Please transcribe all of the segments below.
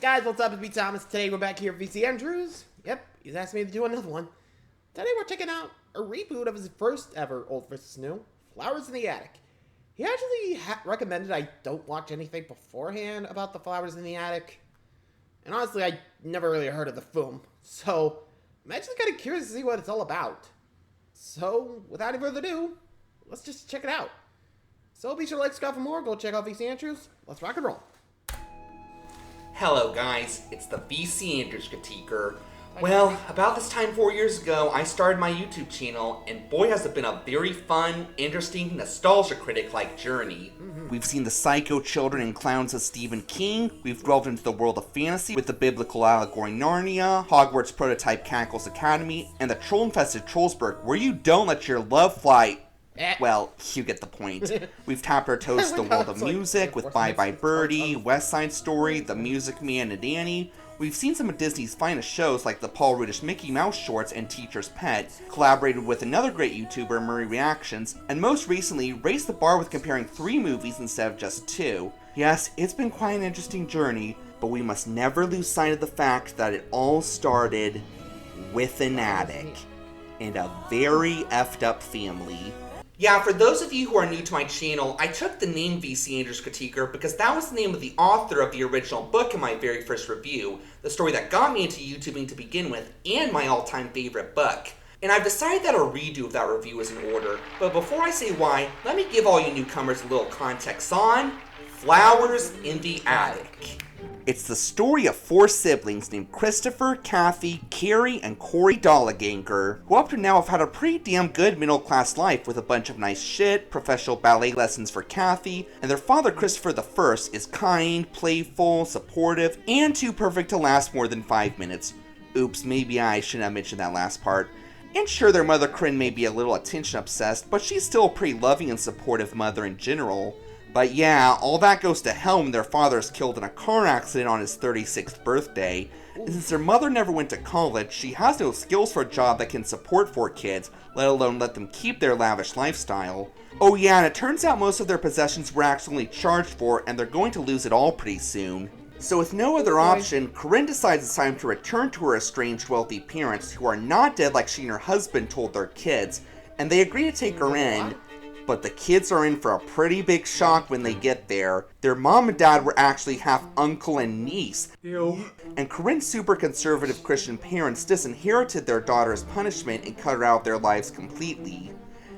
Guys, what's up? It's me, Thomas. Today we're back here at VC Andrews. Yep, he's asked me to do another one. Today we're checking out a reboot of his first ever Old vs. New, Flowers in the Attic. He actually recommended I don't watch anything beforehand about the Flowers in the Attic. And honestly, I never really heard of the film. So, I'm actually kind of curious to see what it's all about. So, without any further ado, let's just check it out. So be sure to like, subscribe for more. Go check out VC Andrews. Let's rock and roll. Hello guys, it's the VC Andrews Critiquer. Well, about this time 4 years ago, I started my YouTube channel, and boy has it been a very fun, interesting, nostalgia critic-like journey. We've seen the psycho children and clowns of Stephen King, we've delved into the world of fantasy with the biblical allegory Narnia, Hogwarts prototype Cackles Academy, and the troll-infested Trollsburg, where you don't let your love fly. Well, you get the point. We've tapped our toes to the world of music with Bye Bye Birdie, West Side Story, The Music Man and Annie. We've seen some of Disney's finest shows like the Paul Rudish Mickey Mouse shorts and Teacher's Pet, collaborated with another great YouTuber, Murray Reactions, and most recently raised the bar with comparing 3 movies instead of just 2. Yes, it's been quite an interesting journey, but we must never lose sight of the fact that it all started with an attic and a very effed up family. Yeah, for those of you who are new to my channel, I took the name VC Andrews Critiquer because that was the name of the author of the original book in my very first review, the story that got me into YouTubing to begin with, and my all-time favorite book. And I've decided that a redo of that review is in order, but before I say why, let me give all you newcomers a little context on Flowers in the Attic. It's the story of 4 siblings named Christopher, Kathy, Carrie, and Corey Dolliganger, who up to now have had a pretty damn good middle-class life with a bunch of nice shit, professional ballet lessons for Kathy, and their father Christopher I is kind, playful, supportive, and too perfect to last more than 5 minutes. Oops, maybe I shouldn't have mentioned that last part. And sure, their mother Corinne may be a little attention-obsessed, but she's still a pretty loving and supportive mother in general. But yeah, all that goes to hell when their father is killed in a car accident on his 36th birthday. And since their mother never went to college, she has no skills for a job that can support 4 kids, let alone let them keep their lavish lifestyle. Oh yeah, and it turns out most of their possessions were actually charged for, and they're going to lose it all pretty soon. So with no other option, Corinne decides it's time to return to her estranged wealthy parents, who are not dead like she and her husband told their kids, and they agree to take her in. But the kids are in for a pretty big shock when they get there. Their mom and dad were actually half uncle and niece. Ew. And Corinne's super conservative Christian parents disinherited their daughter's punishment and cut her out of their lives completely.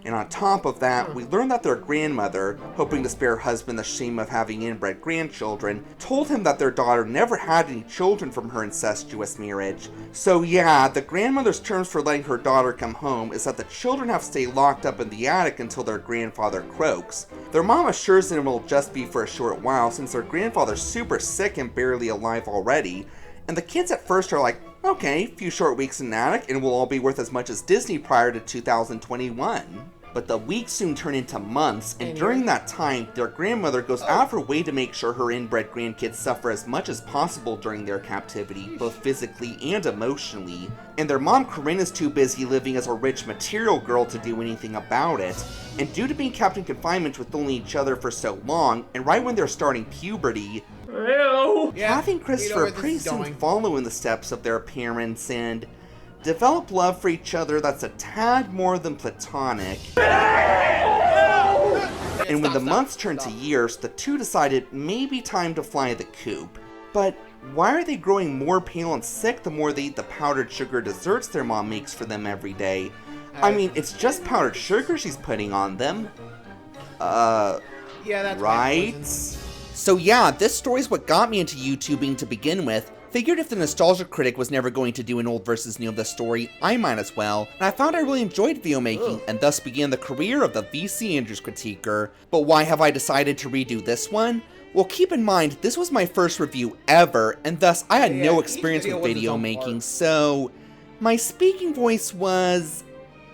And on top of that, we learn that their grandmother, hoping to spare her husband the shame of having inbred grandchildren, told him that their daughter never had any children from her incestuous marriage. So yeah, the grandmother's terms for letting her daughter come home is that the children have to stay locked up in the attic until their grandfather croaks. Their mom assures them it'll just be for a short while since their grandfather's super sick and barely alive already. And the kids at first are like, okay, a few short weeks in the attic and we'll all be worth as much as Disney prior to 2021. But the weeks soon turn into months, and during that time, their grandmother goes out of her way to make sure her inbred grandkids suffer as much as possible during their captivity, both physically and emotionally. And their mom Corinne is too busy living as a rich material girl to do anything about it. And due to being kept in confinement with only each other for so long, and right when they're starting puberty, Kathy and Christopher pretty soon follow in the steps of their parents and develop love for each other that's a tad more than platonic. And when the months turn to years, the two decided it may be time to fly the coop. But why are they growing more pale and sick the more they eat the powdered sugar desserts their mom makes for them every day? I mean, it's just powdered sugar she's putting on them. Yeah, that's right? So yeah, this story's what got me into YouTubing to begin with. Figured if the nostalgia critic was never going to do an old versus new of the story, I might as well, and I found I really enjoyed video making, and thus began the career of the VC Andrews Critiquer. But why have I decided to redo this one? Well, keep in mind, this was my first review ever, and thus I had no experience with video making, so my speaking voice was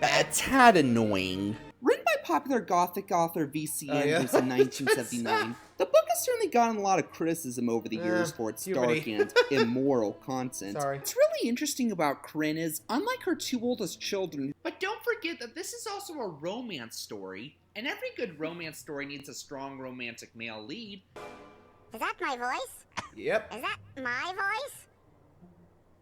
a tad annoying. Written by popular gothic author VC Andrews in 1979, the book has certainly gotten a lot of criticism over the years for its dark and immoral content. What's really interesting about Corinne is, unlike her 2 oldest children, but don't forget that this is also a romance story, and every good romance story needs a strong romantic male lead. Is that my voice? Yep. Is that my voice?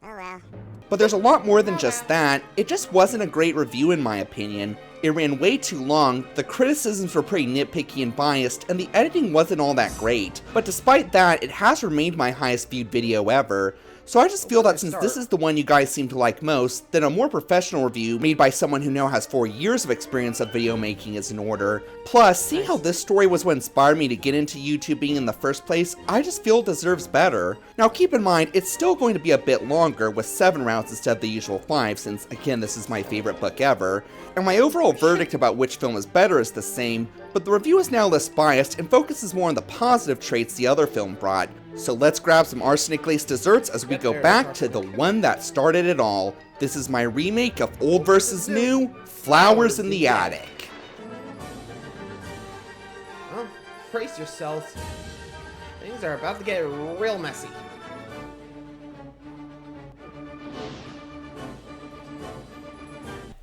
Oh well. But there's a lot more than just that. It just wasn't a great review in my opinion. It ran way too long, the criticisms were pretty nitpicky and biased, and the editing wasn't all that great. But despite that, it has remained my highest viewed video ever. So I just feel that since this is the one you guys seem to like most, then a more professional review made by someone who now has 4 years of experience of video making is in order. Plus, seeing how this story was what inspired me to get into YouTubing in the first place, I just feel it deserves better. Now keep in mind, it's still going to be a bit longer with 7 rounds instead of the usual 5 since, again, this is my favorite book ever. And my overall verdict about which film is better is the same, but the review is now less biased and focuses more on the positive traits the other film brought. So let's grab some arsenic-laced desserts as we go back to the one that started it all. This is my remake of Old vs. New, Flowers in the Attic. Well, brace yourselves. Things are about to get real messy.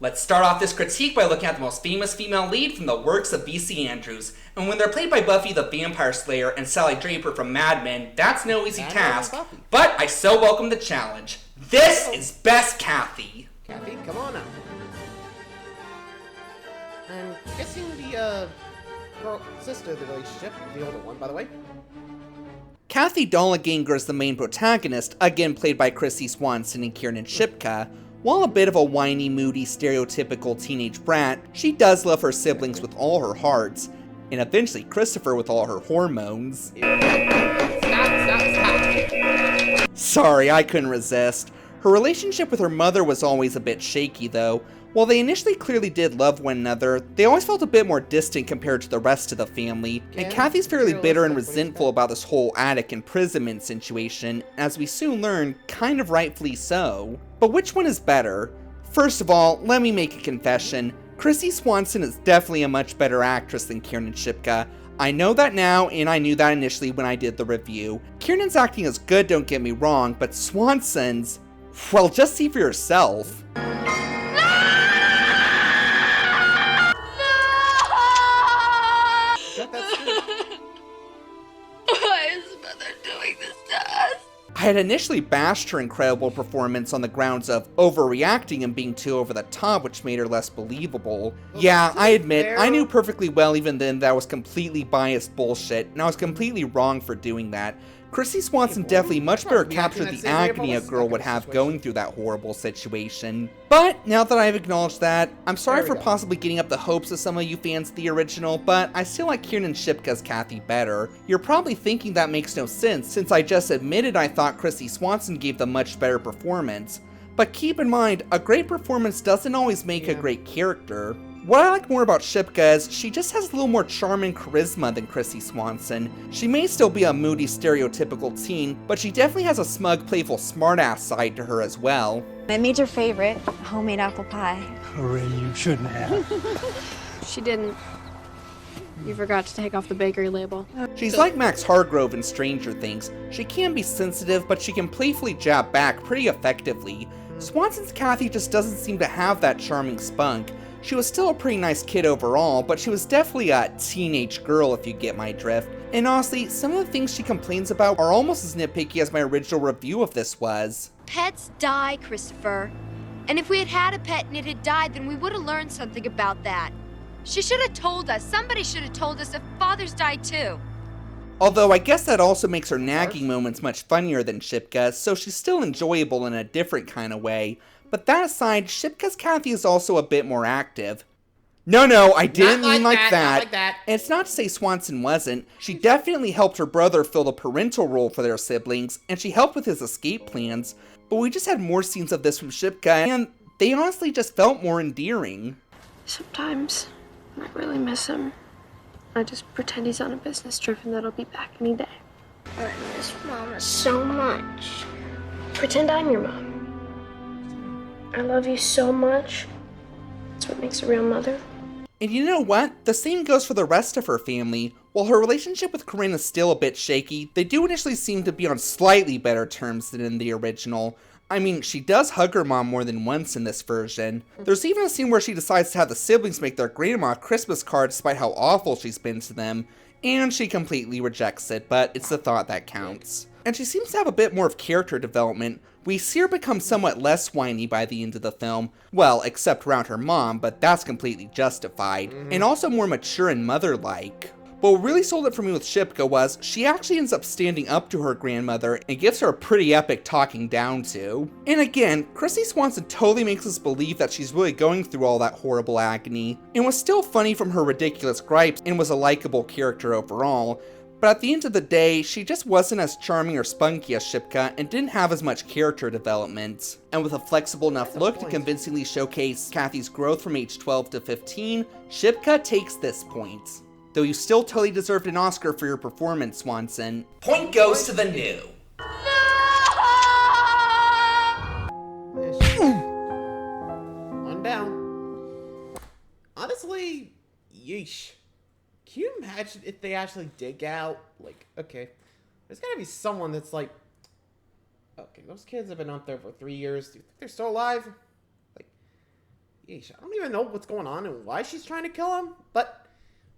Let's start off this critique by looking at the most famous female lead from the works of V.C. Andrews. And when they're played by Buffy the Vampire Slayer and Sally Draper from Mad Men, that's no easy task. But I so welcome the challenge. This is Best Kathy. Kathy, come on up. I'm guessing the, sister of the relationship, the older one, by the way. Kathy Dollaganger is the main protagonist, again played by Chrissy Swanson and Kiernan Shipka. While a bit of a whiny, moody, stereotypical teenage brat, she does love her siblings with all her hearts, and eventually Christopher with all her hormones. Stop. Sorry, I couldn't resist. Her relationship with her mother was always a bit shaky though. While they initially clearly did love one another, they always felt a bit more distant compared to the rest of the family, and Kathy's fairly bitter and resentful about this whole attic imprisonment situation, as we soon learn, kind of rightfully so. But which one is better? First of all, let me make a confession. Chrissy Swanson is definitely a much better actress than Kiernan Shipka. I know that now, and I knew that initially when I did the review. Kiernan's acting is good, don't get me wrong, but Swanson's... well, just see for yourself. Why is Mother doing this to us? I had initially bashed her incredible performance on the grounds of overreacting and being too over the top, which made her less believable. Yeah, I admit, I knew perfectly well even then that was completely biased bullshit, and I was completely wrong for doing that. Chrissy Swanson definitely much better captured the agony a girl would have going through that horrible situation. But, now that I've acknowledged that, I'm sorry for possibly getting up the hopes of some of you fans of the original, but I still like Kiernan Shipka's Kathy better. You're probably thinking that makes no sense, since I just admitted I thought Chrissy Swanson gave the much better performance. But keep in mind, a great performance doesn't always make a great character. What I like more about Shipka is she just has a little more charm and charisma than Chrissy Swanson. She may still be a moody, stereotypical teen, but she definitely has a smug, playful, smartass side to her as well. I made your favorite, homemade apple pie. Lorraine, you shouldn't have. She didn't. You forgot to take off the bakery label. She's like Max Hargrove in Stranger Things. She can be sensitive, but she can playfully jab back pretty effectively. Swanson's Kathy just doesn't seem to have that charming spunk. She was still a pretty nice kid overall, but she was definitely a teenage girl if you get my drift. And honestly, some of the things she complains about are almost as nitpicky as my original review of this was. Pets die, Christopher. And if we had had a pet and it had died, then we would have learned something about that. She should have told us. Somebody should have told us if fathers died too. Although I guess that also makes her nagging moments much funnier than Shipka's, so she's still enjoyable in a different kind of way. But that aside, Shipka's Kathy is also a bit more active. No, I didn't mean like that. Not like that. And it's not to say Swanson wasn't. She definitely helped her brother fill the parental role for their siblings, and she helped with his escape plans. But we just had more scenes of this from Shipka, and they honestly just felt more endearing. Sometimes I really miss him. I just pretend he's on a business trip and that I'll be back any day. I miss Mama so much. Pretend I'm your mom. I love you so much. That's what makes a real mother. And you know what? The same goes for the rest of her family. While her relationship with Corinne is still a bit shaky, they do initially seem to be on slightly better terms than in the original. I mean, she does hug her mom more than once in this version. There's even a scene where she decides to have the siblings make their grandma a Christmas card despite how awful she's been to them. and she completely rejects it, but it's the thought that counts. And she seems to have a bit more of character development. We see her become somewhat less whiny by the end of the film, well, except around her mom, but that's completely justified, and also more mature and mother-like. But what really sold it for me with Shipka was, she actually ends up standing up to her grandmother and gives her a pretty epic talking down to. And again, Christy Swanson totally makes us believe that she's really going through all that horrible agony, and was still funny from her ridiculous gripes and was a likable character overall. But at the end of the day, she just wasn't as charming or spunky as Shipka and didn't have as much character development. And with a flexible enough look to convincingly showcase Kathy's growth from age 12 to 15, Shipka takes this point. Though you still totally deserved an Oscar for your performance, Swanson. Point goes to the new. One down. Honestly, yeesh. Can you imagine if they actually dig out, like, okay, there's gotta be someone that's like, okay, those kids have been out there for 3 years. Do you think they're still alive? Like, yeesh, I don't even know what's going on and why she's trying to kill them, but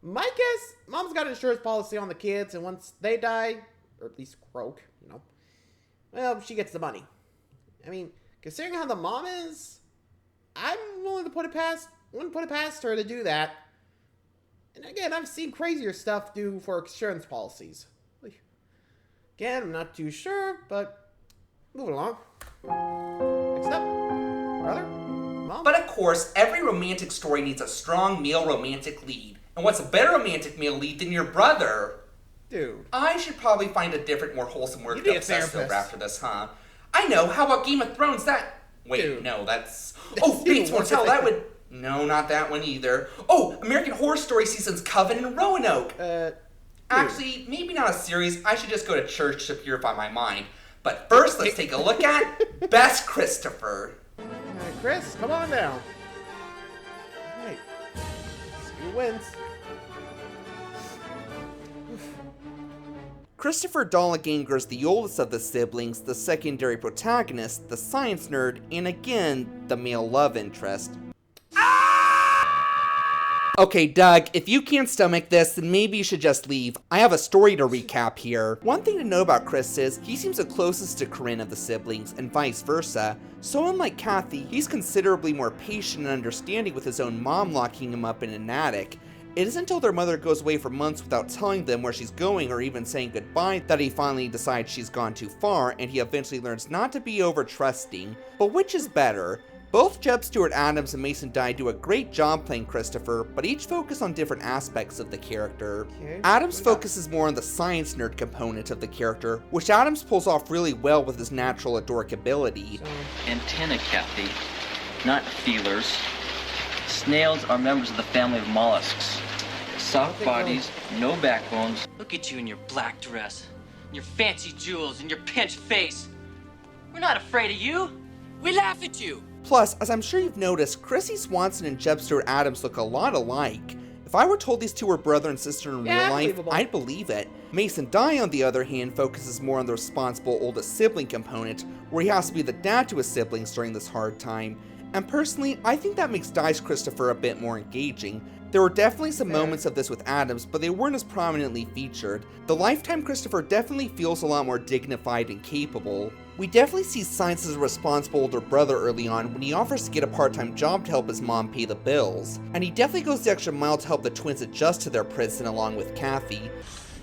my guess, mom's got an insurance policy on the kids, and once they die, or at least croak, you know, well, she gets the money. I mean, considering how the mom is, I'm willing to wouldn't put it past her to do that. And again, I've seen crazier stuff do for insurance policies. Again, I'm not too sure, but moving along. Next up, brother, mom. But of course, every romantic story needs a strong male romantic lead. And what's a better romantic male lead than your brother? Dude. I should probably find a different, more wholesome word to obsess over therapist. after this, huh? I know, how about Game of Thrones? Wait, Dude. no, that's... Oh, Bates Motel, that would... No, not that one either. Oh, American Horror Story Seasons Coven and Roanoke. Actually, maybe not a series. I should just go to church to purify my mind. But first, let's take a look at Best Christopher. Chris, come on down. Alright. See who wins. Christopher Dolliganger is the oldest of the siblings, the secondary protagonist, the science nerd, and again, the male love interest. Okay, Doug, if you can't stomach this, then maybe you should just leave. I have a story to recap here. One thing to know about Chris is, he seems the closest to Corinne of the siblings, and vice versa. So unlike Kathy, he's considerably more patient and understanding with his own mom locking him up in an attic. It isn't until their mother goes away for months without telling them where she's going or even saying goodbye that he finally decides she's gone too far, and he eventually learns not to be over-trusting. But which is better? Both Jeb Stuart Adams and Mason Dye do a great job playing Christopher, but each focus on different aspects of the character. Okay. Adams focuses more on the science nerd component of the character, which Adams pulls off really well with his natural adorkability. Antennae, Kathy, not feelers. Snails are members of the family of mollusks. Soft bodies, no backbones. Look at you in your black dress, and your fancy jewels, and your pinched face. We're not afraid of you. We laugh at you. Plus, as I'm sure you've noticed, Chrissy Swanson and Jeb Stuart Adams look a lot alike. If I were told these two were brother and sister in real life, I'd believe it. Mason Dye, on the other hand, focuses more on the responsible oldest sibling component, where he has to be the dad to his siblings during this hard time. And personally, I think that makes Dye's Christopher a bit more engaging. There were definitely some moments of this with Adams, but they weren't as prominently featured. The Lifetime Christopher definitely feels a lot more dignified and capable. We definitely see signs as a responsible older brother early on when he offers to get a part-time job to help his mom pay the bills. And he definitely goes the extra mile to help the twins adjust to their prison along with Kathy.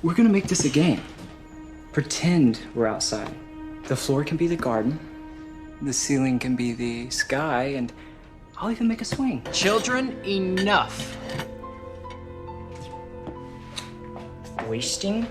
We're gonna make this a game. Pretend we're outside. The floor can be the garden, the ceiling can be the sky, and I'll even make a swing. Children, enough. Wasting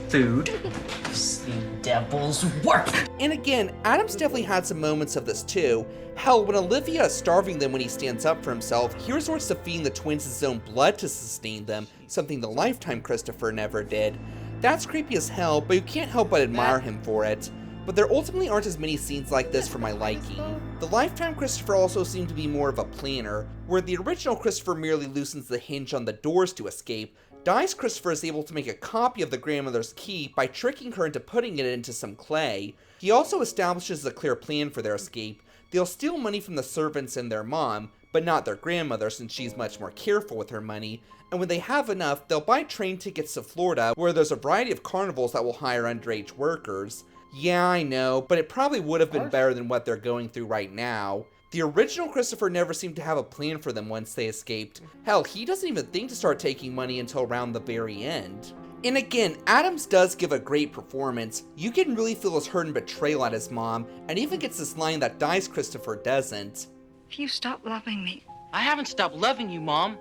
food. The devil's work. And again, Adams definitely had some moments of this too. Hell, when Olivia is starving them when he stands up for himself, he resorts to feeding the twins his own blood to sustain them, something the Lifetime Christopher never did. That's creepy as hell, but you can't help but admire him for it. But there ultimately aren't as many scenes like this for my liking. The Lifetime Christopher also seemed to be more of a planner, where the original Christopher merely loosens the hinge on the doors to escape. Dye's Christopher is able to make a copy of the grandmother's key by tricking her into putting it into some clay. He also establishes a clear plan for their escape. They'll steal money from the servants and their mom, but not their grandmother since she's much more careful with her money, and when they have enough, they'll buy train tickets to Florida where there's a variety of carnivals that will hire underage workers. Yeah, I know, but it probably would have been better than what they're going through right now. The original Christopher never seemed to have a plan for them once they escaped. Hell, he doesn't even think to start taking money until around the very end. And again, Adams does give a great performance. You can really feel his hurt and betrayal at his mom, and even gets this line that Dice Christopher doesn't. If you stop loving me. I haven't stopped loving you, Mom.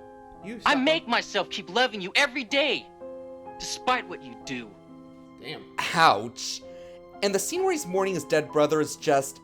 I make myself keep loving you every day, despite what you do. Damn. Ouch. And the scene where he's mourning his dead brother is just,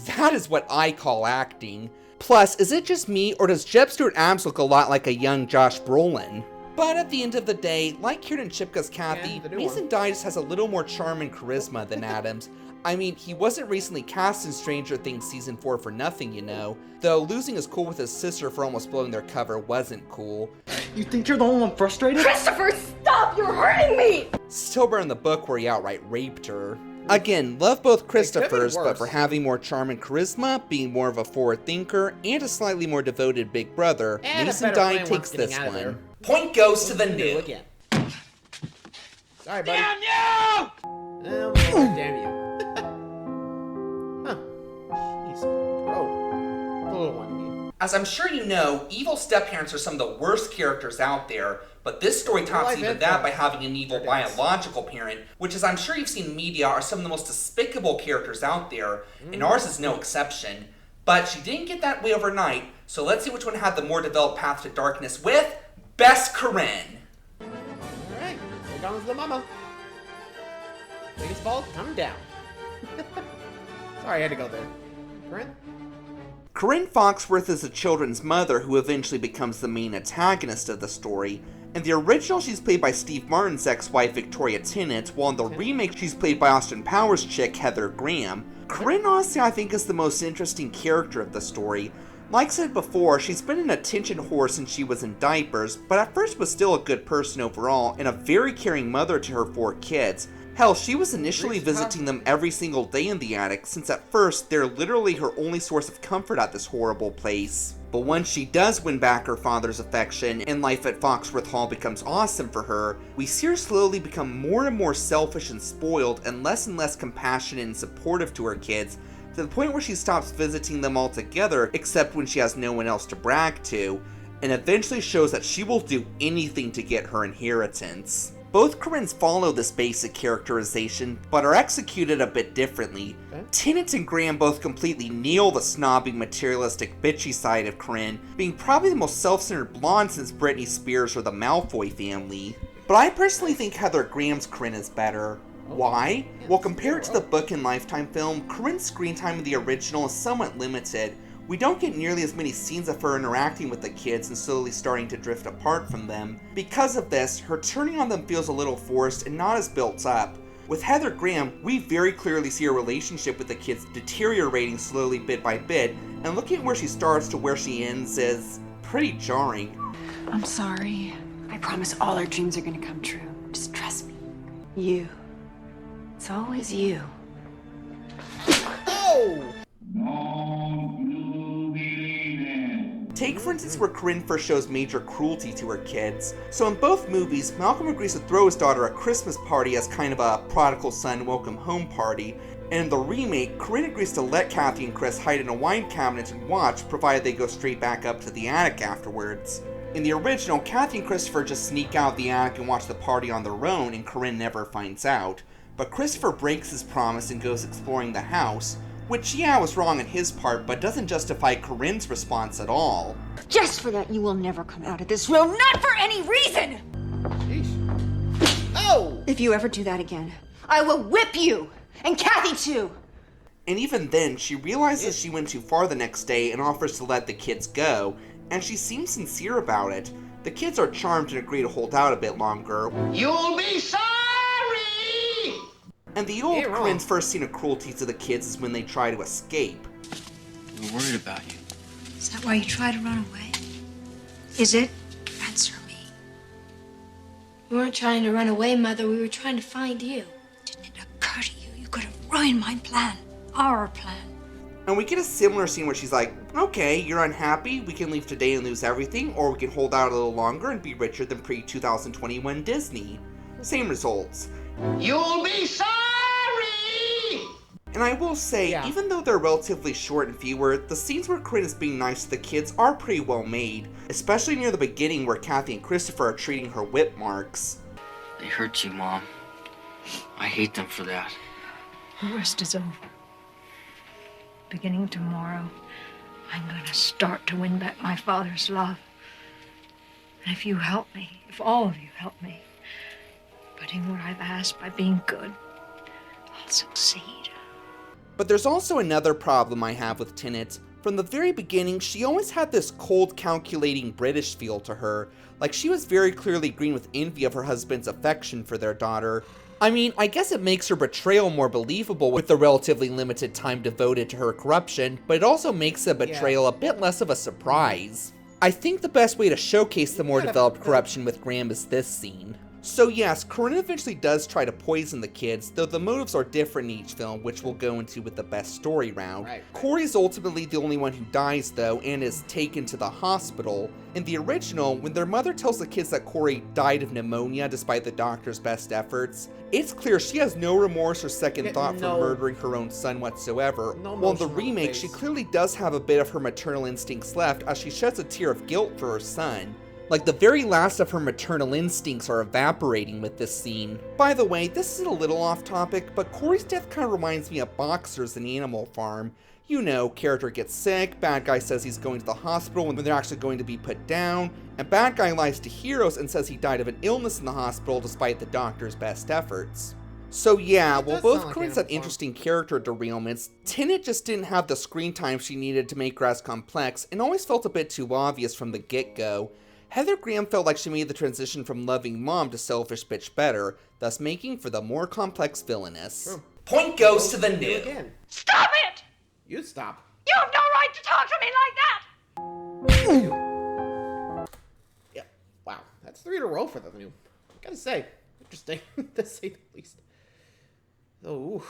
that is what I call acting. Plus, is it just me, or does Jeb Stuart Adams look a lot like a young Josh Brolin? But at the end of the day, like Kieran Chipka's Kathy, Mason Dye just has a little more charm and charisma than Adams. I mean, he wasn't recently cast in Stranger Things Season 4 for nothing, you know. Though losing his cool with his sister for almost blowing their cover wasn't cool. You think you're the only one frustrated? Christopher, stop! You're hurting me! Still better in the book where he outright raped her. Again, love both Christophers, but for having more charm and charisma, being more of a forward thinker, and a slightly more devoted big brother, Mason Dye takes this one. Point goes to the new. Sorry, buddy. Damn you! Damn you. Huh. Jeez, bro. The little one. As I'm sure you know, evil step-parents are some of the worst characters out there, but this story tops even that by having an evil biological parent, which, as I'm sure you've seen in media, are some of the most despicable characters out there, and ours is no exception. But she didn't get that way overnight, so let's see which one had the more developed path to darkness with Best Corinne. Alright, here comes the mama. Biggest fault, come down. Sorry, I had to go there. Corinne? Corinne Foxworth is a children's mother who eventually becomes the main antagonist of the story. In the original, she's played by Steve Martin's ex-wife Victoria Tennant, while in the remake, she's played by Austin Powers' chick Heather Graham. Corinne, honestly, I think is the most interesting character of the story. Like I said before, she's been an attention whore since she was in diapers, but at first was still a good person overall, and a very caring mother to her 4 kids. Hell, she was initially visiting them every single day in the attic, since at first, they're literally her only source of comfort at this horrible place. But once she does win back her father's affection, and life at Foxworth Hall becomes awesome for her, we see her slowly become more and more selfish and spoiled, and less compassionate and supportive to her kids, to the point where she stops visiting them altogether, except when she has no one else to brag to, and eventually shows that she will do anything to get her inheritance. Both Corinnes follow this basic characterization, but are executed a bit differently. Tennant and Graham both completely nail the snobby, materialistic, bitchy side of Corinne, being probably the most self-centered blonde since Britney Spears or the Malfoy family. But I personally think Heather Graham's Corinne is better. Why? Well, compared to the book and Lifetime film, Corinne's screen time in the original is somewhat limited. We don't get nearly as many scenes of her interacting with the kids and slowly starting to drift apart from them. Because of this, her turning on them feels a little forced and not as built up. With Heather Graham, we very clearly see her relationship with the kids deteriorating slowly bit by bit, and looking at where she starts to where she ends is pretty jarring. I'm sorry. I promise all our dreams are gonna come true. Just trust me. You. It's always you. Oh! Take for instance where Corinne first shows major cruelty to her kids. So in both movies, Malcolm agrees to throw his daughter a Christmas party as kind of a prodigal son welcome home party. And in the remake, Corinne agrees to let Kathy and Chris hide in a wine cabinet and watch, provided they go straight back up to the attic afterwards. In the original, Kathy and Christopher just sneak out the attic and watch the party on their own, and Corinne never finds out. But Christopher breaks his promise and goes exploring the house, which, yeah, was wrong on his part, but doesn't justify Corinne's response at all. Just for that, you will never come out of this room, not for any reason! Sheesh. Oh! If you ever do that again, I will whip you! And Kathy too! And even then, she realizes she went too far the next day and offers to let the kids go, and she seems sincere about it. The kids are charmed and agree to hold out a bit longer. You'll be sorry! And the old Corinne's first scene of cruelty to the kids is when they try to escape. We're worried about you. Is that why you try to run away? Is it? Answer me. We weren't trying to run away, Mother. We were trying to find you. Didn't it occur to you you could have ruined my plan? Our plan. And we get a similar scene where she's like, okay, you're unhappy, we can leave today and lose everything, or we can hold out a little longer and be richer than pre-2021 Disney. Same results. You'll be sorry! And I will say, even though they're relatively short and fewer, the scenes where Corinne is being nice to the kids are pretty well made, especially near the beginning where Kathy and Christopher are treating her whip marks. They hurt you, Mom. I hate them for that. The worst is over. Beginning tomorrow, I'm gonna start to win back my father's love. And if you help me, if all of you help me, putting what I've asked by being good, I'll succeed. But there's also another problem I have with Tenet. From the very beginning, she always had this cold, calculating British feel to her, like she was very clearly green with envy of her husband's affection for their daughter. I mean, I guess it makes her betrayal more believable with the relatively limited time devoted to her corruption, but it also makes the betrayal a bit less of a surprise. I think the best way to showcase the more developed corruption with Graham is this scene. So yes, Corinne eventually does try to poison the kids, though the motives are different in each film, which we'll go into with the best story round. Corey's ultimately the only one who dies though, and is taken to the hospital. In the original, when their mother tells the kids that Corey died of pneumonia despite the doctor's best efforts, it's clear she has no remorse or second thought for murdering her own son whatsoever. While in the remake, she clearly does have a bit of her maternal instincts left as she sheds a tear of guilt for her son. Like, the very last of her maternal instincts are evaporating with this scene. By the way, this is a little off topic, but Corey's death kind of reminds me of Boxers in Animal Farm. You know, character gets sick, bad guy says he's going to the hospital when they're actually going to be put down, and bad guy lies to heroes and says he died of an illness in the hospital despite the doctor's best efforts. So yeah, while both Corinne's had interesting character derailments, Tenet just didn't have the screen time she needed to make her as complex, and always felt a bit too obvious from the get-go. Heather Graham felt like she made the transition from loving mom to selfish bitch better, thus making for the more complex villainess. Point goes to the new. Stop it! You stop. You have no right to talk to me like that! Yeah, wow, that's 3 in a row for the new. I gotta say, interesting, to say the least. Oh,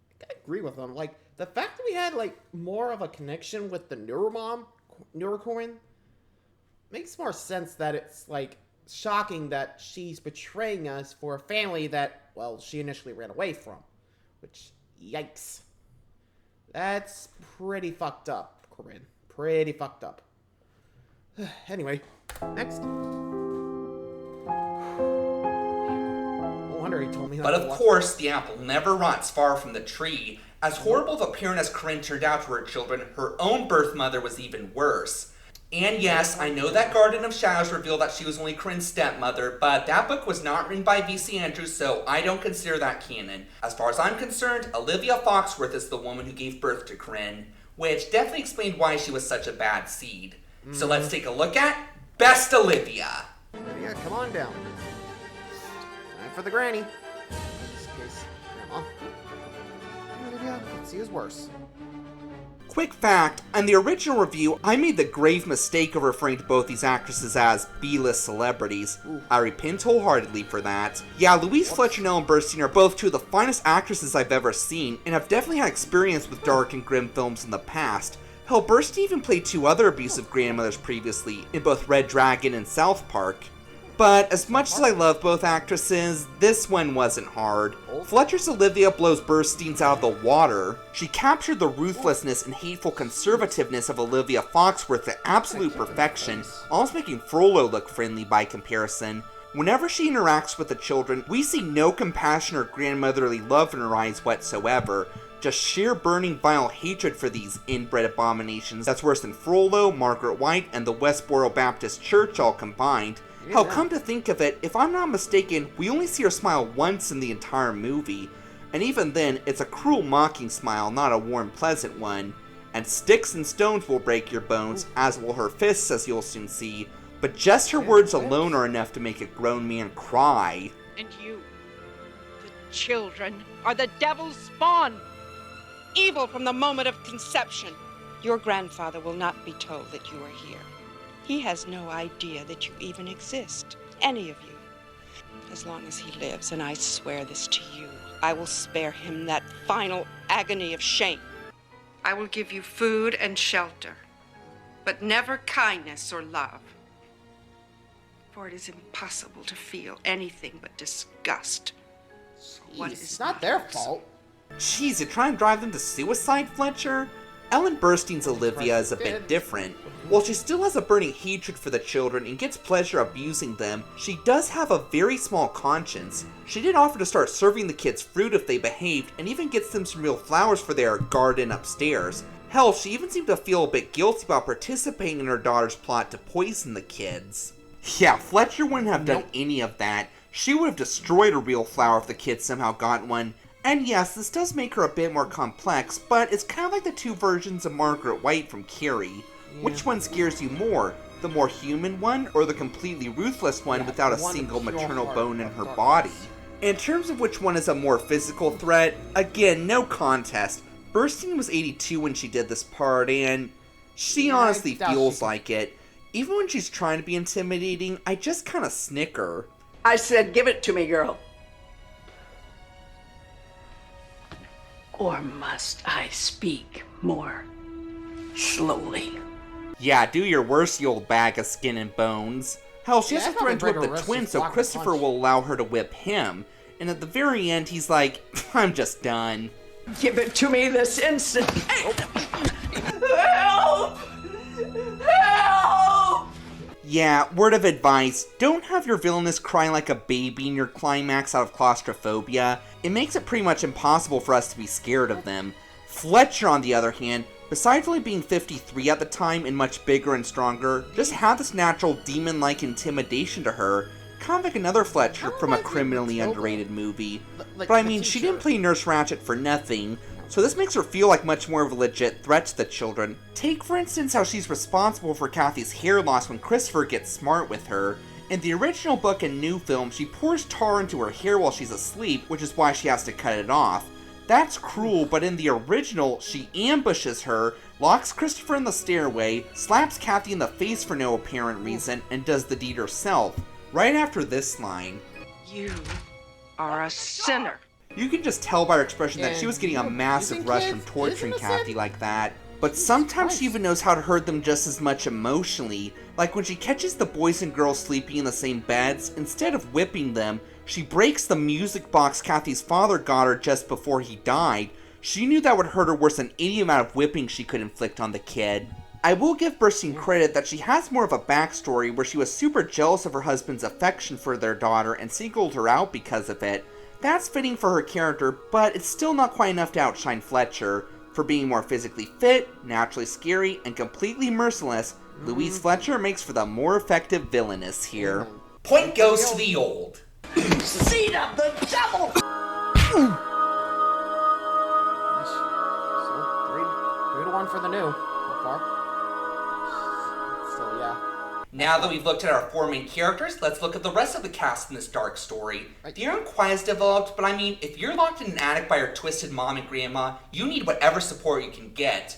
I gotta agree with them. Like, the fact that we had, like, more of a connection with the Neurocorin, makes more sense that it's, like, shocking that she's betraying us for a family that, well, she initially ran away from. Which, yikes. That's pretty fucked up, Corinne. Pretty fucked up. Anyway, next. No wonder he told me that. But of course, the apple never rots far from the tree. As horrible of a parent as Corinne turned out to her children, her own birth mother was even worse. And yes, I know that Garden of Shadows revealed that she was only Corinne's stepmother, but that book was not written by V.C. Andrews, so I don't consider that canon. As far as I'm concerned, Olivia Foxworth is the woman who gave birth to Corinne, which definitely explained why she was such a bad seed. So let's take a look at Best Olivia. Olivia, come on down. Time for the granny. In this case, Grandma. Olivia, let's see who's worse. Quick fact, in the original review, I made the grave mistake of referring to both these actresses as B-list celebrities. I repent wholeheartedly for that. Yeah, Louise Fletcher and Ellen Burstyn are both two of the finest actresses I've ever seen, and have definitely had experience with dark and grim films in the past. Hell, Burstyn even played 2 other abusive grandmothers previously, in both Red Dragon and South Park. But as much as I love both actresses, this one wasn't hard. Fletcher's Olivia blows Burstyn's out of the water. She captured the ruthlessness and hateful conservativeness of Olivia Foxworth to absolute perfection, almost making Frollo look friendly by comparison. Whenever she interacts with the children, we see no compassion or grandmotherly love in her eyes whatsoever. Just sheer burning vile hatred for these inbred abominations that's worse than Frollo, Margaret White, and the Westboro Baptist Church all combined. Hell, come to think of it, if I'm not mistaken, we only see her smile once in the entire movie. And even then, it's a cruel mocking smile, not a warm, pleasant one. And sticks and stones will break your bones, as will her fists, as you'll soon see. But just her words alone are enough to make a grown man cry. And you, the children, are the devil's spawn. Evil from the moment of conception. Your grandfather will not be told that you are here. He has no idea that you even exist, any of you. As long as he lives, and I swear this to you, I will spare him that final agony of shame. I will give you food and shelter, but never kindness or love. For it is impossible to feel anything but disgust. What is It's not their fault. Jeez, you're trying to drive them to suicide, Fletcher? Ellen Burstyn's Olivia is a bit different. While she still has a burning hatred for the children and gets pleasure abusing them, she does have a very small conscience. She did offer to start serving the kids fruit if they behaved, and even gets them some real flowers for their garden upstairs. Hell, she even seemed to feel a bit guilty about participating in her daughter's plot to poison the kids. Yeah, Fletcher wouldn't have done any of that. She would have destroyed a real flower if the kids somehow got one. And yes, this does make her a bit more complex, but it's kind of like the two versions of Margaret White from Carrie. Which one scares you more? The more human one, or the completely ruthless one without a single maternal bone in her body? In terms of which one is a more physical threat, again, no contest. Burstyn was 82 when she did this part, and she honestly feels like it. Even when she's trying to be intimidating, I just kind of snicker. I said, give it to me, girl. Or must I speak more slowly? Yeah, do your worst, you old bag of skin and bones. Hell, she has to threaten to whip the twin so Christopher will allow her to whip him. And at the very end, he's like, I'm just done. Give it to me this instant. Help! Help! Yeah, word of advice, don't have your villainess cry like a baby in your climax out of claustrophobia. It makes it pretty much impossible for us to be scared of them. Fletcher, on the other hand, besides only being 53 at the time and much bigger and stronger, just had this natural demon-like intimidation to her, kind of like another Fletcher from a criminally underrated movie. But I mean, she didn't play Nurse Ratched for nothing, so this makes her feel like much more of a legit threat to the children. Take for instance how she's responsible for Kathy's hair loss when Christopher gets smart with her. In the original book and new film, she pours tar into her hair while she's asleep, which is why she has to cut it off. That's cruel, but in the original, she ambushes her, locks Christopher in the stairway, slaps Kathy in the face for no apparent reason, and does the deed herself. Right after this line, You are a sinner. you can just tell by her expression that she was getting a massive rush from torturing Kathy like that. But sometimes she even knows how to hurt them just as much emotionally. Like when she catches the boys and girls sleeping in the same beds, instead of whipping them, she breaks the music box Kathy's father got her just before he died. She knew that would hurt her worse than any amount of whipping she could inflict on the kid. I will give Burstyn credit that she has more of a backstory where she was super jealous of her husband's affection for their daughter and singled her out because of it. That's fitting for her character, but it's still not quite enough to outshine Fletcher. For being more physically fit, naturally scary, and completely merciless, Louise Fletcher makes for the more effective villainess here. Point goes to the old. Seed of the devil! So, 3-1 for the new. So far. Still, yeah. Now that we've looked at our four main characters, let's look at the rest of the cast in this dark story. The aren't quite as developed, but I mean, if you're locked in an attic by your twisted mom and grandma, you need whatever support you can get.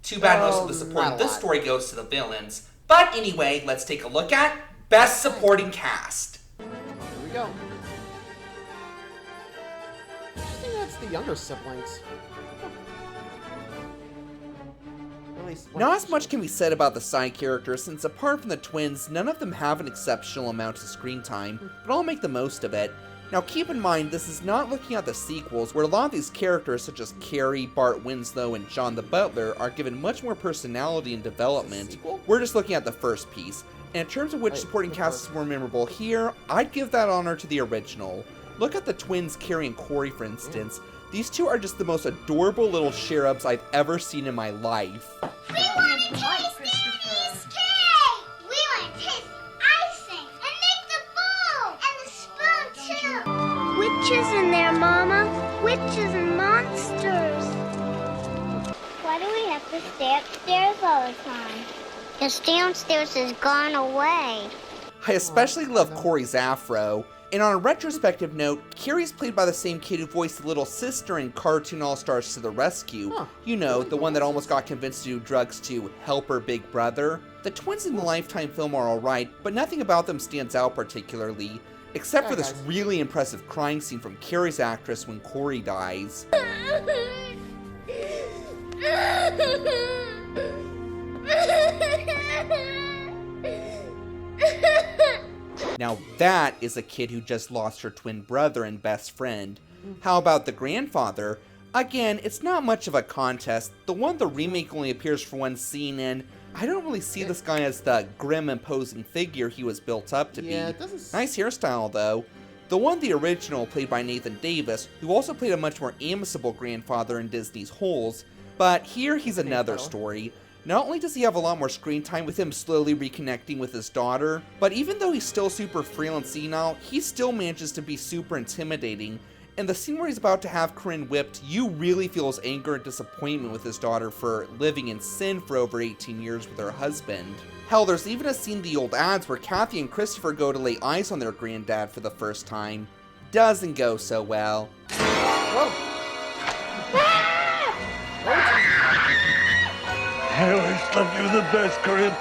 Too bad most of the support in this story goes to the villains. But anyway, let's take a look at Best Supporting Cast. Here we go. Interesting that's the younger siblings. Not as much can be said about the side characters, since apart from the twins, none of them have an exceptional amount of screen time, but I'll make the most of it. Now keep in mind, this is not looking at the sequels, where a lot of these characters such as Carrie, Bart Winslow, and John the Butler are given much more personality and development. We're just looking at the first piece, and in terms of which supporting cast is more memorable here, I'd give that honor to the original. Look at the twins Carrie and Corey for instance. These two are just the most adorable little cherubs I've ever seen in my life. We want to taste Miss Kay! We want to taste icing and lick the bowl and the spoon too. Witches in there, Mama. Witches and monsters. Why do we have to stay upstairs all the time? Because downstairs has gone away. I especially love Corey's afro. And on a retrospective note, Carrie's played by the same kid who voiced the little sister in Cartoon All-Stars to the Rescue. You know, the one that almost got convinced to do drugs to help her big brother. The twins in the Lifetime film are alright, but nothing about them stands out particularly, except for this really impressive crying scene from Carrie's actress when Corey dies. Now that is a kid who just lost her twin brother and best friend. How about the grandfather? Again, it's not much of a contest. The one the remake only appears for one scene, and I don't really see this guy as the grim, imposing figure he was built up to be. Nice hairstyle, though. The one the original, played by Nathan Davis, who also played a much more amiable grandfather in Disney's Holes, but here he's another story. Not only does he have a lot more screen time with him slowly reconnecting with his daughter, but even though he's still super frail and senile, he still manages to be super intimidating. And the scene where he's about to have Corinne whipped, you really feel his anger and disappointment with his daughter for living in sin for over 18 years with her husband. Hell, there's even a scene in the old ads where Kathy and Christopher go to lay eyes on their granddad for the first time. Doesn't go so well. I always loved you the best, Corinne.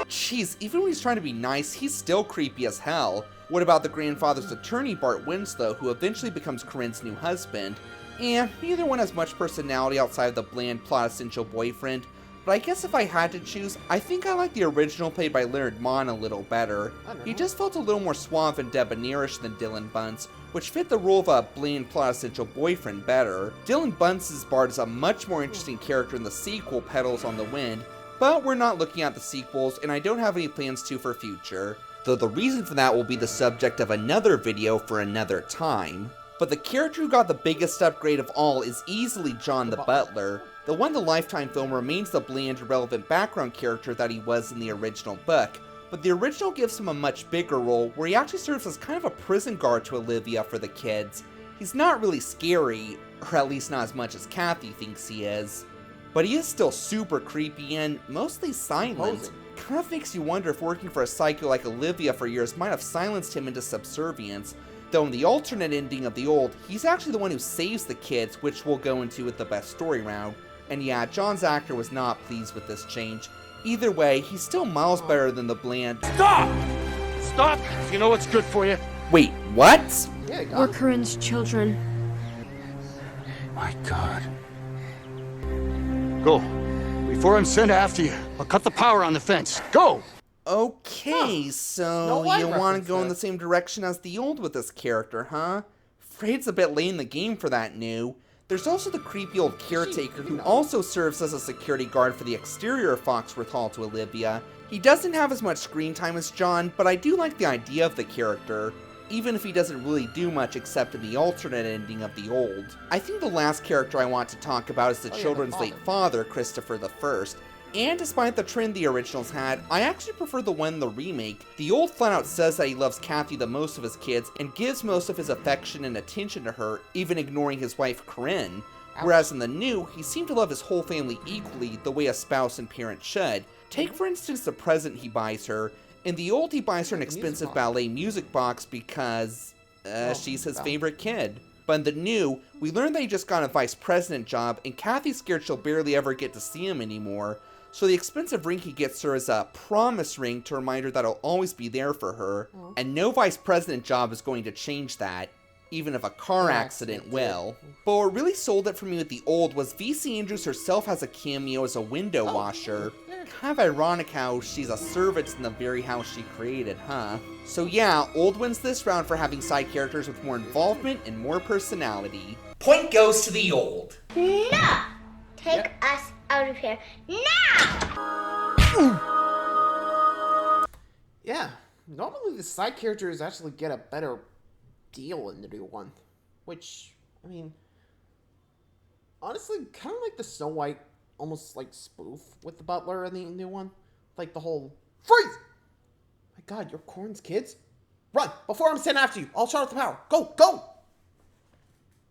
Jeez, even when he's trying to be nice, he's still creepy as hell. What about the grandfather's attorney, Bart Winslow, who eventually becomes Corinne's new husband? And neither one has much personality outside of the bland plot essential boyfriend, but I guess if I had to choose, I think I like the original played by Leonard Mann a little better. He just felt a little more suave and debonairish than Dylan Bunce, which fit the role of a bland plot essential boyfriend better. Dylan Bunce's Bart is a much more interesting character in the sequel, Petals on the Wind, but we're not looking at the sequels, and I don't have any plans to for future. Though the reason for that will be the subject of another video for another time. But the character who got the biggest upgrade of all is easily John the Butler. The one the Lifetime film remains the bland, irrelevant background character that he was in the original book, but the original gives him a much bigger role where he actually serves as kind of a prison guard to Olivia for the kids. He's not really scary, or at least not as much as Kathy thinks he is. But he is still super creepy and mostly silent. Kind of makes you wonder if working for a psycho like Olivia for years might have silenced him into subservience. Though in the alternate ending of the old, he's actually the one who saves the kids, which we'll go into with the best story round. And yeah, John's actor was not pleased with this change. Either way, he's still miles better than the bland. Stop! Stop! You know what's good for you. Wait, what? We're Corinne's children. My God. Go. Before I'm sent after you, I'll cut the power on the fence. Go! Okay, so you want to go in the same direction as the old with this character, huh? Afraid it's a bit late in the game for that new. There's also the creepy old caretaker who also serves as a security guard for the exterior of Foxworth Hall to Olivia. He doesn't have as much screen time as John, but I do like the idea of the character, even if he doesn't really do much except in the alternate ending of the old. I think the last character I want to talk about is the children's late father, Christopher I. And despite the trend the originals had, I actually prefer the one in the remake. The old flat out says that he loves Kathy the most of his kids and gives most of his affection and attention to her, even ignoring his wife Corinne. Whereas in the new, he seemed to love his whole family equally, the way a spouse and parent should. Take for instance the present he buys her. In the old, he buys her an expensive ballet music box because she's his favorite kid. But in the new, we learn that he just got a vice president job and Kathy's scared she'll barely ever get to see him anymore. So the expensive ring he gets her is a promise ring to remind her that he'll always be there for her. And no vice president job is going to change that, even if a car accident will. But what really sold it for me with the old was VC Andrews herself has a cameo as a window washer. Kind of ironic how she's a servant in the very house she created, huh? So yeah, old wins this round for having side characters with more involvement and more personality. Point goes to the old. No! Take us out of here now! Yeah, normally the side characters actually get a better deal in the new one. Which, I mean, honestly, kind of like the Snow White, almost like spoof with the butler in the new one. Like the whole, freeze! My God, you're Corinne's kids? Run, before I'm sent after you. I'll shut off the power. Go, go!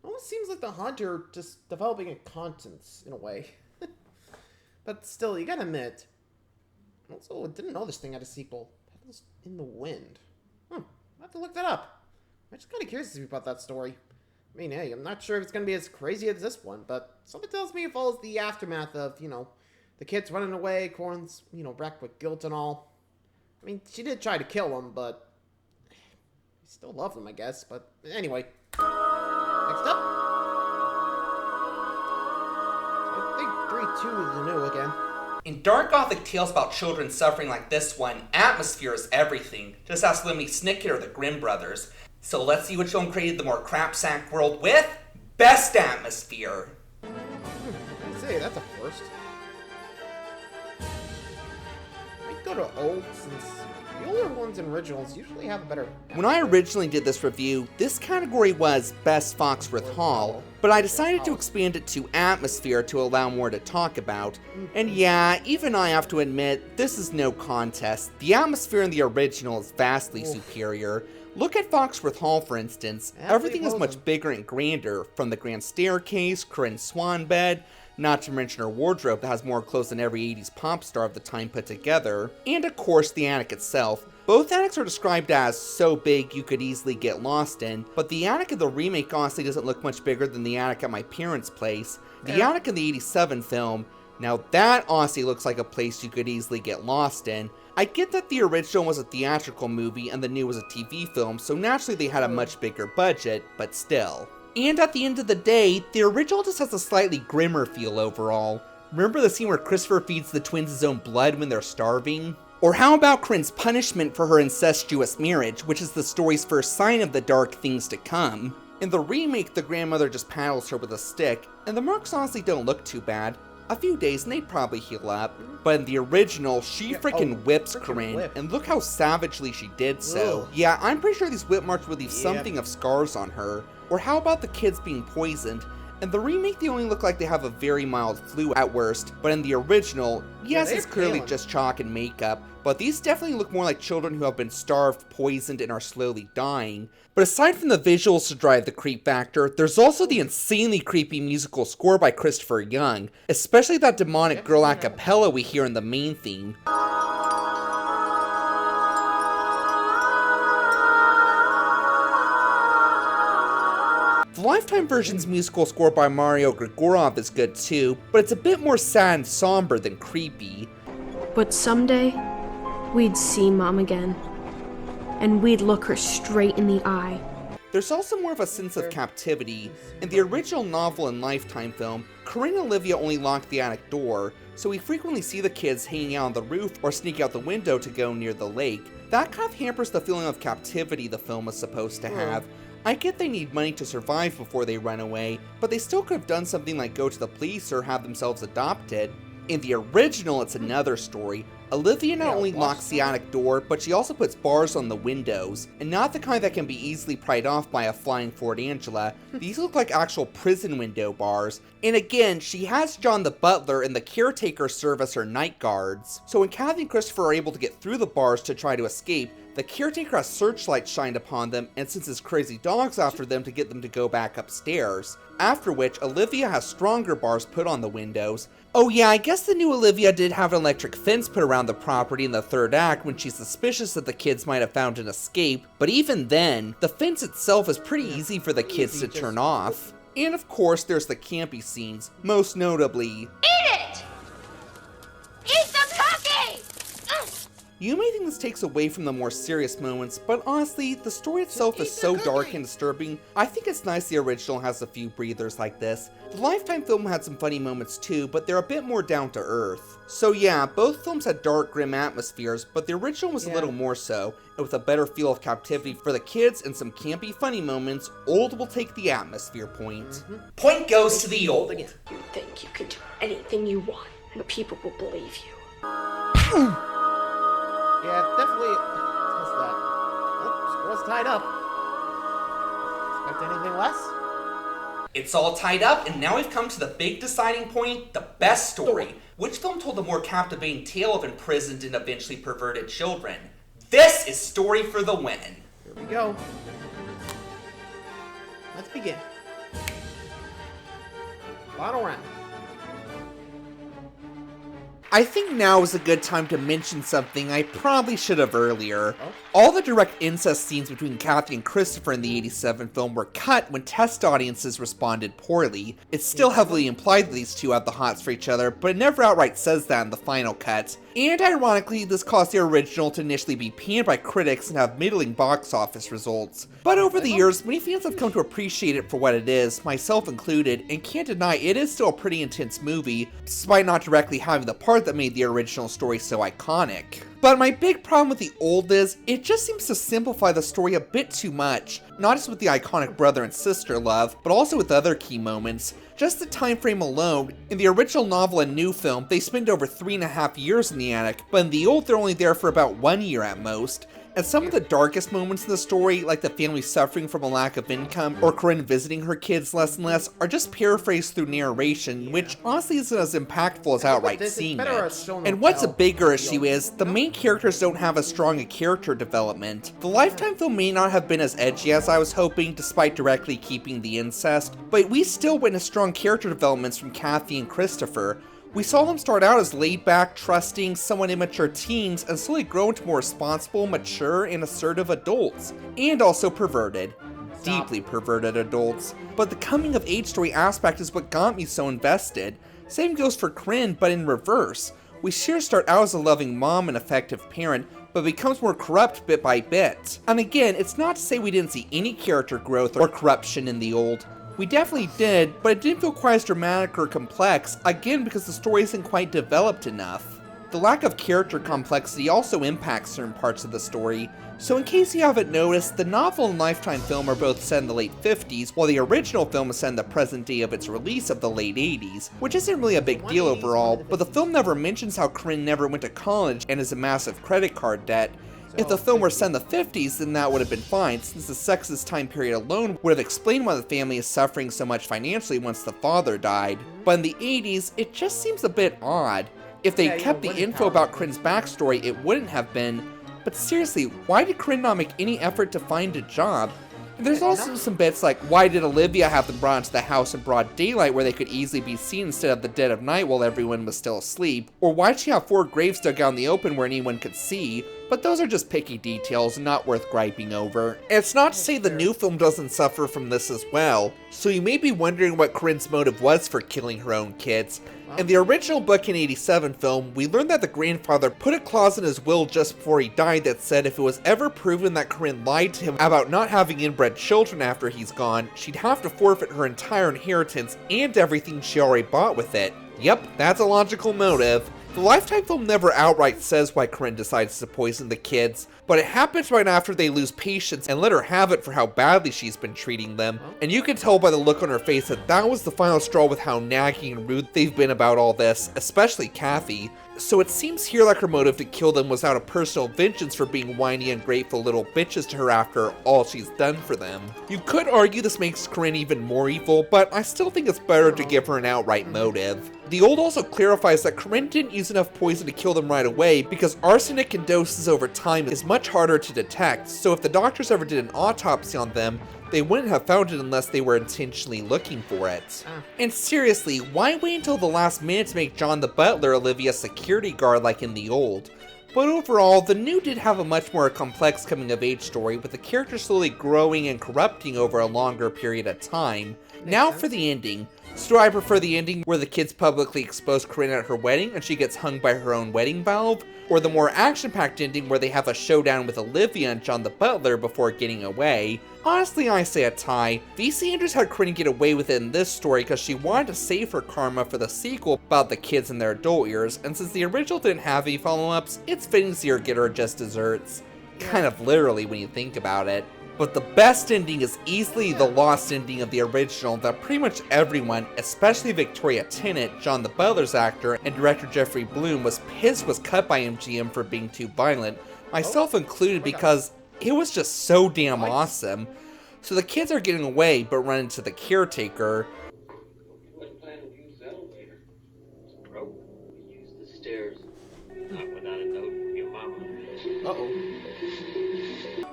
Almost seems like the Hunter just developing a conscience in a way. But still, you gotta admit. Also, I didn't know this thing had a sequel. Petals in the Wind. I have to look that up. I'm just kind of curious about that story. I mean, hey, I'm not sure if it's gonna be as crazy as this one, but something tells me it follows the aftermath of, the kids running away, Corinne's, wrecked with guilt and all. I mean, she did try to kill him, but I still love him, I guess. But anyway, next up. to the new again. In dark gothic tales about children suffering like this one, atmosphere is everything. Just ask Lemony Snicket or the Grimm brothers. So let's see which film created the more crapsack world with best atmosphere. I'd say that's a first. Might go to old since the older ones and originals usually have a better. When I originally did this review, this category was Best Foxworth Hall, but I decided to expand it to Atmosphere to allow more to talk about. And yeah, even I have to admit, this is no contest. The atmosphere in the original is vastly superior. Look at Foxworth Hall, for instance. Everything is much bigger and grander, from the grand staircase, Corinne's swan bed, not to mention her wardrobe that has more clothes than every 80s pop star of the time put together, and of course the attic itself. Both attics are described as so big you could easily get lost in, but the attic in the remake honestly doesn't look much bigger than the attic at my parents' place. The attic in the 87 film, now that honestly looks like a place you could easily get lost in. I get that the original was a theatrical movie and the new was a TV film, so naturally they had a much bigger budget, but still. And at the end of the day, the original just has a slightly grimmer feel overall. Remember the scene where Christopher feeds the twins his own blood when they're starving? Or how about Corinne's punishment for her incestuous marriage, which is the story's first sign of the dark things to come? In the remake, the grandmother just paddles her with a stick, and the marks honestly don't look too bad. A few days and they'd probably heal up. But in the original, she freaking whips Corinne, and look how savagely she did so. Ugh. Yeah, I'm pretty sure these whip marks would leave something of scars on her. Or how about the kids being poisoned? In the remake, they only look like they have a very mild flu at worst, but in the original, yes, it's clearly just chalk and makeup, but these definitely look more like children who have been starved, poisoned, and are slowly dying. But aside from the visuals to drive the creep factor, there's also the insanely creepy musical score by Christopher Young, especially that demonic girl a cappella we hear in the main theme. The Lifetime version's musical score by Mario Grigorov is good too, but it's a bit more sad and somber than creepy. But someday, we'd see Mom again. And we'd look her straight in the eye. There's also more of a sense of captivity. In the original novel and Lifetime film, Corinne and Olivia only lock the attic door, so we frequently see the kids hanging out on the roof or sneak out the window to go near the lake. That kind of hampers the feeling of captivity the film is supposed to have. I get they need money to survive before they run away, but they still could have done something like go to the police or have themselves adopted. In the original, it's another story. Olivia not only locks the attic door, but she also puts bars on the windows, and not the kind that can be easily pried off by a flying Ford Angela. These look like actual prison window bars. And again, she has John the butler and the caretaker serve as her night guards. So when Kathy and Christopher are able to get through the bars to try to escape, the caretaker has searchlights shined upon them and sends his crazy dogs after them to get them to go back upstairs. After which, Olivia has stronger bars put on the windows. Oh yeah, I guess the new Olivia did have an electric fence put around the property in the third act when she's suspicious that the kids might have found an escape, but even then, the fence itself is pretty easy for the kids to turn off. And of course, there's the campy scenes, most notably... Eat it! Eat the cookie! You may think this takes away from the more serious moments, but honestly, the story itself is so dark and disturbing, I think it's nice the original has a few breathers like this. The Lifetime film had some funny moments too, but they're a bit more down to earth. So yeah, both films had dark, grim atmospheres, but the original was a little more so, and with a better feel of captivity for the kids and some campy funny moments, old will take the atmosphere point. Point goes to the old. You think you can do anything you want, and people will believe you. Yeah, definitely does that. Oh, score's tied up. Expect anything less? It's all tied up, and now we've come to the big deciding point, the best story. Which film told the more captivating tale of imprisoned and eventually perverted children? This is Story for the Win. Here we go. Let's begin. Final round. I think now is a good time to mention something I probably should have earlier. All the direct incest scenes between Kathy and Christopher in the 87 film were cut when test audiences responded poorly. It's still heavily implied that these two have the hots for each other, but it never outright says that in the final cut. And ironically, this caused the original to initially be panned by critics and have middling box office results. But over the years, many fans have come to appreciate it for what it is, myself included, and can't deny it is still a pretty intense movie, despite not directly having the part that made the original story so iconic. But my big problem with the old is, it just seems to simplify the story a bit too much, not just with the iconic brother and sister love, but also with other key moments. Just the time frame alone, in the original novel and new film, they spend over 3.5 years in the attic, but in the old they're only there for about 1 year at most. And some of the darkest moments in the story, like the family suffering from a lack of income, or Corinne visiting her kids less and less, are just paraphrased through narration, which honestly isn't as impactful as outright seeing it. And what's a bigger issue is, the main characters don't have as strong a character development. The Lifetime film may not have been as edgy as I was hoping, despite directly keeping the incest, but we still witnessed strong character developments from Kathy and Christopher. We saw them start out as laid-back, trusting, somewhat immature teens, and slowly grow into more responsible, mature, and assertive adults. And also perverted. Deeply perverted adults. But the coming-of-age story aspect is what got me so invested. Same goes for Corinne, but in reverse. We see her start out as a loving mom and effective parent, but becomes more corrupt bit by bit. And again, it's not to say we didn't see any character growth or corruption in the old. We definitely did, but it didn't feel quite as dramatic or complex, again because the story isn't quite developed enough. The lack of character complexity also impacts certain parts of the story, so in case you haven't noticed, the novel and Lifetime film are both set in the late 50s, while the original film is set in the present day of its release of the late 80s, which isn't really a big deal overall, but the film never mentions how Corinne never went to college and has a massive credit card debt. If the film were set in the 50s, then that would have been fine, since the sexist time period alone would have explained why the family is suffering so much financially once the father died. But in the 80s, it just seems a bit odd. If they kept the info about Corinne's backstory, it wouldn't have been. But seriously, why did Corinne not make any effort to find a job? And there's also some bits like, why did Olivia have them brought into the house in broad daylight where they could easily be seen instead of the dead of night while everyone was still asleep? Or why'd she have 4 graves dug out in the open where anyone could see? But those are just picky details and not worth griping over. And it's not to say the new film doesn't suffer from this as well. So you may be wondering what Corinne's motive was for killing her own kids. In the original book in 87 film, we learned that the grandfather put a clause in his will just before he died that said if it was ever proven that Corinne lied to him about not having inbred children after he's gone, she'd have to forfeit her entire inheritance and everything she already bought with it. Yep, that's a logical motive. The Lifetime film never outright says why Corinne decides to poison the kids, but it happens right after they lose patience and let her have it for how badly she's been treating them. And you can tell by the look on her face that that was the final straw with how nagging and rude they've been about all this, especially Kathy. So it seems here like her motive to kill them was out of personal vengeance for being whiny ungrateful little bitches to her after all she's done for them. You could argue this makes Corinne even more evil, but I still think it's better to give her an outright motive. The old also clarifies that Corinne didn't use enough poison to kill them right away because arsenic in doses over time is much harder to detect, so if the doctors ever did an autopsy on them, they wouldn't have found it unless they were intentionally looking for it. And seriously, why wait until the last minute to make John the butler Olivia's security guard like in the old? But overall, the new did have a much more complex coming-of-age story, with the character slowly growing and corrupting over a longer period of time. Now for the ending. So do I prefer the ending where the kids publicly expose Corinne at her wedding and she gets hung by her own wedding valve? Or the more action-packed ending where they have a showdown with Olivia and John the butler before getting away? Honestly, I say a tie. V.C. Andrews had Corinne get away with it in this story because she wanted to save her karma for the sequel about the kids in their adult years, and since the original didn't have any follow-ups, it's fitting to see her get her just desserts. Kind of literally when you think about it. But the best ending is easily the lost ending of the original that pretty much everyone, especially Victoria Tennant, John the Butler's actor, and director Jeffrey Bloom, was pissed was cut by MGM for being too violent, myself included, because it was just so damn awesome. So the kids are getting away, but run into the caretaker. What plan to use the elevator? It's broke. We use the stairs. Not without a note from your mama.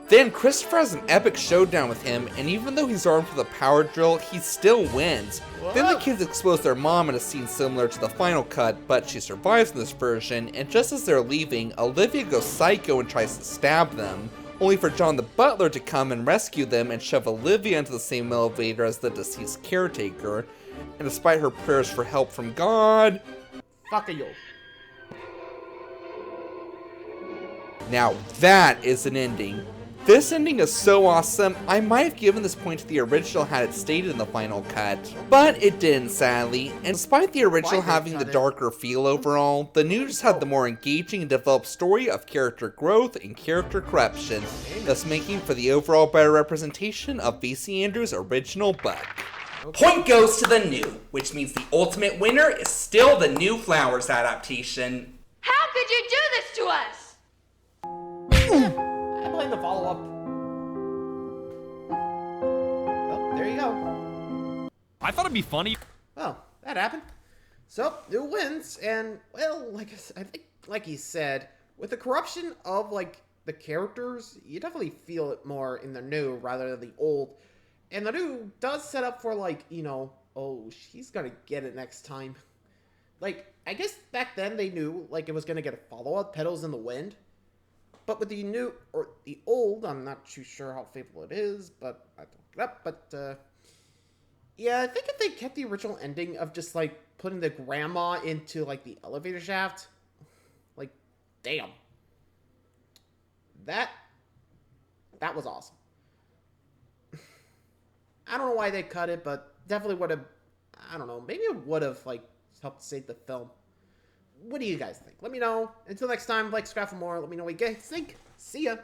Then Christopher has an epic showdown with him, and even though he's armed with a power drill, he still wins. Then the kids expose their mom in a scene similar to the final cut, but she survives in this version, and just as they're leaving, Olivia goes psycho and tries to stab them, only for John the butler to come and rescue them and shove Olivia into the same elevator as the deceased caretaker, and despite her prayers for help from God... Fuck you. Now that is an ending. This ending is so awesome, I might have given this point to the original had it stayed in the final cut, but it didn't sadly, and despite the original having the darker feel overall, the new just had the more engaging and developed story of character growth and character corruption, thus making for the overall better representation of V.C. Andrews' original Buck. Point goes to the new, which means the ultimate winner is still the New Flowers adaptation. How could you do this to us? I blame the follow-up. Well, there you go. I thought it'd be funny. Well, that happened. So, new wins, and, well, I think, like he said, with the corruption of, like, the characters, you definitely feel it more in the new rather than the old. And the new does set up for, like, you know, oh, she's gonna get it next time. Like, I guess back then they knew, like, it was gonna get a follow-up, Petals in the Wind. But with the new, or the old, I'm not too sure how faithful it is, but I looked it up, but, yeah, I think if they kept the original ending of just, like, putting the grandma into, like, the elevator shaft, like, damn. That was awesome. I don't know why they cut it, but definitely would have, I don't know, maybe it would have, like, helped save the film. What do you guys think? Let me know. Until next time, like, subscribe for more. Let me know what you guys think. See ya.